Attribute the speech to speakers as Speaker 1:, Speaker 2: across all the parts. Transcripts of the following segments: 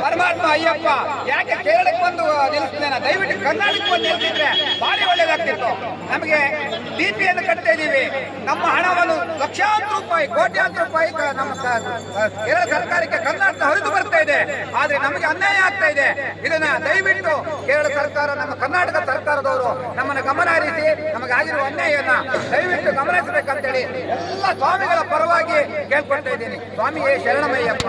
Speaker 1: ಪರಮಾತ್ಮ ಅಯ್ಯಪ್ಪ ಯಾಕೆ ಕೇರಳಕ್ಕೆ ಬಂದು ನಿಲ್ಲಿಸ್ತಾನೆ, ದಯವಿಟ್ಟು ಕರ್ನಾಟಕಕ್ಕೆ ಬಂದು ನಿಲ್ಲಿಸಿದ್ರೆ ಭಾರಿ ಒಳ್ಳೇದಾಗ್ತಿತ್ತು. ನಮಗೆ DPಯನ್ನು ಕಟ್ತಾ ಇದ್ದೀವಿ, ನಮ್ಮ ಹಣವನ್ನು ಲಕ್ಷಾಂತರ ರೂಪಾಯಿ ಕೋಟ್ಯಾಂತರ ರೂಪಾಯಿ ನಮ್ಮ ಕೇರಳ ಸರ್ಕಾರಕ್ಕೆ ಕರ್ನಾಟಕ ಹರಿದು ಬರ್ತಾ ಇದೆ. ಆದ್ರೆ ನಮಗೆ ಅನ್ಯಾಯ ಆಗ್ತಾ ಇದೆ. ಇದನ್ನ ದಯವಿಟ್ಟು ಕೇರಳ ಸರ್ಕಾರ, ನಮ್ಮ ಕರ್ನಾಟಕ ಸರ್ಕಾರದವರು ನಮ್ಮನ್ನು ಗಮನ ಹರಿಸಿ ನಮಗಾಗಿರುವ ಅನ್ಯಾಯವನ್ನ ದಯವಿಟ್ಟು ಗಮನಿಸಬೇಕಂತೇಳಿ ಎಲ್ಲ ಸ್ವಾಮಿಗಳ ಪರವಾಗಿ ಕೇಳ್ಕೊಳ್ತಾ ಇದ್ದೀನಿ. ಸ್ವಾಮಿಯೇ ಶರಣಮಯ್ಯಪ್ಪ.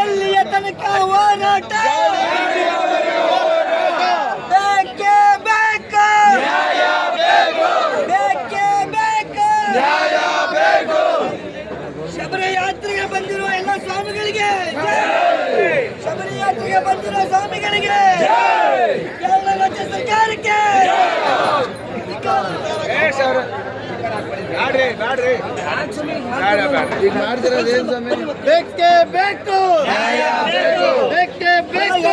Speaker 2: ಎಲ್ಲಿಯ ತನಕ ಹೋರಾಟ, ಬೇಕೇ ಬೇಕು, ಬೇಕೇ ಬೇಕು, ಶಬರಿಯಾತ್ರೆಗೆ ಬಂದಿರುವ ಎಲ್ಲ ಸ್ವಾಮಿಗಳಿಗೆ, ಶಬರಿಯಾತ್ರೆಗೆ ಬಂದಿರುವ ಸ್ವಾಮಿಗಳಿಗೆ, ಕೇರಳ ರಾಜ್ಯ ಸರ್ಕಾರಕ್ಕೆ ಬೇಕೇ ಬೇಕು, ಬೇಕೇ ಬೇಕು.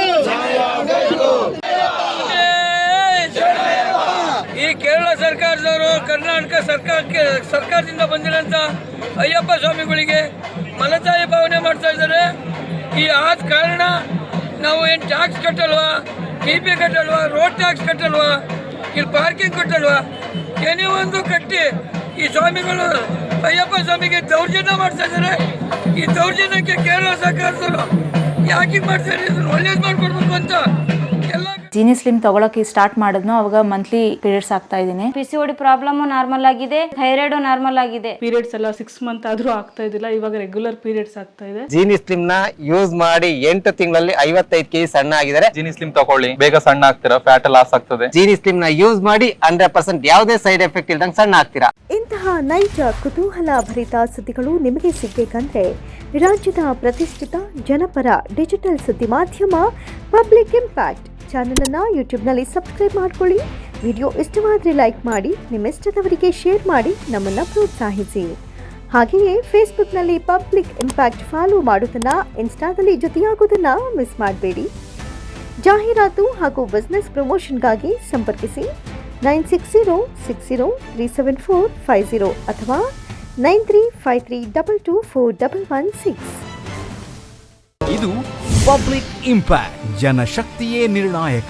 Speaker 3: ಈ ಕೇರಳ ಸರ್ಕಾರದವರು ಕರ್ನಾಟಕ ಸರ್ಕಾರದಿಂದ ಬಂದಿರೋಂಥ ಅಯ್ಯಪ್ಪ ಸ್ವಾಮಿಗಳಿಗೆ ಮಲತಾಯಿ ಭಾವನೆ ಮಾಡ್ತಾ ಇದ್ದಾರೆ. ಈ ಆದ ಕಾರಣ ನಾವು ಏನು ಟ್ಯಾಕ್ಸ್ ಕಟ್ಟಲ್ವಾ, DP ಕಟ್ಟಲ್ವಾ, ರೋಡ್ ಟ್ಯಾಕ್ಸ್ ಕಟ್ಟಲ್ವಾ, ಇಲ್ಲಿ ಪಾರ್ಕಿಂಗ್ ಕಟ್ಟಲ್ವಾ, ಏನೇ ಒಂದು ಕಟ್ಟಿ ಈ ಸ್ವಾಮಿಗಳು ಅಯ್ಯಪ್ಪ ಸ್ವಾಮಿಗೆ ದೌರ್ಜನ್ಯ ಮಾಡ್ತಾ ಇದ್ದಾರೆ. ಈ ದೌರ್ಜನ್ಯಕ್ಕೆ ಕೇರಳ ಸರ್ಕಾರದವರು ಯಾಕೆ ಮಾಡ್ತಾರೆ, ಇದನ್ನು ಒಳ್ಳೇದು ಮಾಡ್ಕೊಡ್ಬೇಕು ಅಂತ ಎಲ್ಲ
Speaker 4: ಜೀನಿ ಸ್ಲಿಮ್ ತಗೊಳಕ್ಕೆ ಸ್ಟಾರ್ಟ್ ಮಾಡಿದ್ನೋ ಅವಾಗ ಮಂತ್ಲಿ ಪೀರಿಯಡ್ಸ್ ಆಗ್ತಾ ಇದ್ದೀನಿ.
Speaker 5: PCOD ಪ್ರಾಬ್ಲಮ್ ನಾರ್ಮಲ್ ಆಗಿದೆ, ಥೈರಾಯ್ಡ್ ನಾರ್ಮಲ್ ಆಗಿದೆ.
Speaker 6: ಪೀರಿಯಡ್ಸ್ ಎಲ್ಲ 6 ಮಂತ್ ಆದ್ರೂ ಆಗ್ತಾ ಇದ್ದಿಲ್ಲ, ಇವಾಗ ರೆಗ್ಯುಲರ್ ಪೀರಿಯಡ್ಸ್ ಆಗ್ತಾ ಇದೆ.
Speaker 7: ಜೀನಿ ಸ್ಲಿಮ್ ನ ಯೂಸ್ ಮಾಡಿ 8 ತಿಂಗಳಲ್ಲಿ 55 kg ಸಣ್ಣ ಆಗಿದ್ದಾರೆ.
Speaker 8: ಜೀನಿ ಸ್ಲಿಮ್ ತಗೊಳ್ಳಿ, ಬೇಗ ಸಣ್ಣ ಆಗ್ತೀರಾ, ಫ್ಯಾಟ್ ಲಾಸ್ ಆಗ್ತದೆ.
Speaker 7: ಜೀನಿ ಸ್ಲಿಮ್ ನ ಯೂಸ್ ಮಾಡಿ 100% ಯಾವುದೇ ಸೈಡ್ ಎಫೆಕ್ಟ್ ಇಲ್ದಂಗೆ ಸಣ್ಣ ಆಗ್ತೀರಾ.
Speaker 9: ಇಂತಹ ನೈಜ ಕುತೂಹಲ ಭರಿತ ಸುದ್ದಿಗಳು ನಿಮಗೆ ಸಿಗಬೇಕಂದ್ರೆ ರಾಜ್ಯದ ಪ್ರತಿಷ್ಠಿತ ಜನಪರ ಡಿಜಿಟಲ್ ಸುದ್ದಿ ಮಾಧ್ಯಮ ಪಬ್ಲಿಕ್ ಇಂಪ್ಯಾಕ್ಟ್ ಚಾನೆಲ್ ಅನ್ನು ಯೂಟ್ಯೂಬ್ನಲ್ಲಿ ಸಬ್ಸ್ಕ್ರೈಬ್ ಮಾಡ್ಕೊಳ್ಳಿ. ವಿಡಿಯೋ ಇಷ್ಟವಾದರೆ ಲೈಕ್ ಮಾಡಿ, ನಿಮ್ಮ ಇಷ್ಟದವರಿಗೆ ಶೇರ್ ಮಾಡಿ ನಮ್ಮನ್ನು ಪ್ರೋತ್ಸಾಹಿಸಿ. ಹಾಗೆಯೇ ಫೇಸ್ಬುಕ್ನಲ್ಲಿ ಪಬ್ಲಿಕ್ ಇಂಪ್ಯಾಕ್ಟ್ ಫಾಲೋ ಮಾಡೋದನ್ನು, ಇನ್ಸ್ಟಾದಲ್ಲಿ ಜೊತೆಯಾಗೋದನ್ನು ಮಿಸ್ ಮಾಡಬೇಡಿ. ಜಾಹೀರಾತು ಹಾಗೂ ಬಿಸ್ನೆಸ್ ಪ್ರಮೋಷನ್ಗಾಗಿ ಸಂಪರ್ಕಿಸಿ 9606037450 ಅಥವಾ 9353224116.
Speaker 10: ಇದು ಪಬ್ಲಿಕ್ ಇಂಪ್ಯಾಕ್ಟ್, ಜನಶಕ್ತಿಯೇ ನಿರ್ಣಾಯಕ.